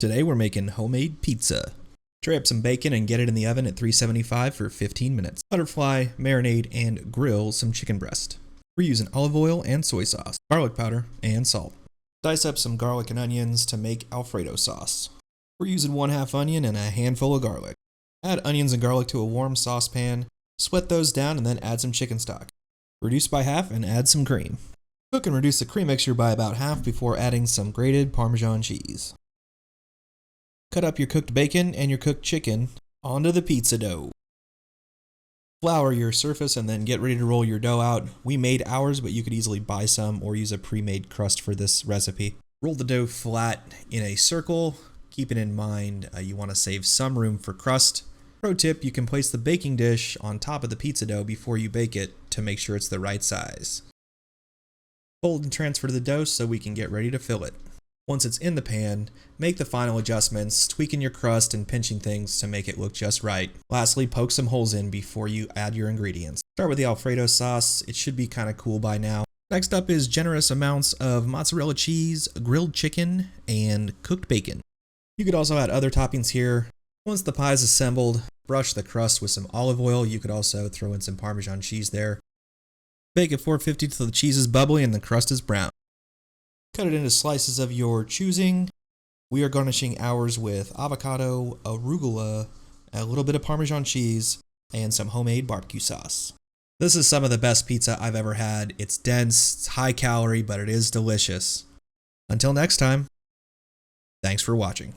Today we're making homemade pizza. Tray up some bacon and get it in the oven at 375 for 15 minutes. Butterfly, marinate, and grill some chicken breast. We're using olive oil and soy sauce, garlic powder, and salt. Dice up some garlic and onions to make Alfredo sauce. We're using 1/2 onion and a handful of garlic. Add onions and garlic to a warm saucepan, sweat those down, and then add some chicken stock. Reduce by half and add some cream. Cook and reduce the cream mixture by about half before adding some grated Parmesan cheese. Cut up your cooked bacon and your cooked chicken onto the pizza dough. Flour your surface and then get ready to roll your dough out. We made ours, but you could easily buy some or use a pre-made crust for this recipe. Roll the dough flat in a circle. Keeping in mind you want to save some room for crust. Pro tip, you can place the baking dish on top of the pizza dough before you bake it to make sure it's the right size. Fold and transfer the dough so we can get ready to fill it. Once it's in the pan, make the final adjustments, tweaking your crust and pinching things to make it look just right. Lastly, poke some holes in before you add your ingredients. Start with the Alfredo sauce. It should be kind of cool by now. Next up is generous amounts of mozzarella cheese, grilled chicken, and cooked bacon. You could also add other toppings here. Once the pie is assembled, brush the crust with some olive oil. You could also throw in some Parmesan cheese there. Bake at 450 till the cheese is bubbly and the crust is brown. Cut it into slices of your choosing. We are garnishing ours with avocado, arugula, a little bit of Parmesan cheese, and some homemade barbecue sauce. This is some of the best pizza I've ever had. It's dense, it's high calorie, but it is delicious. Until next time, thanks for watching.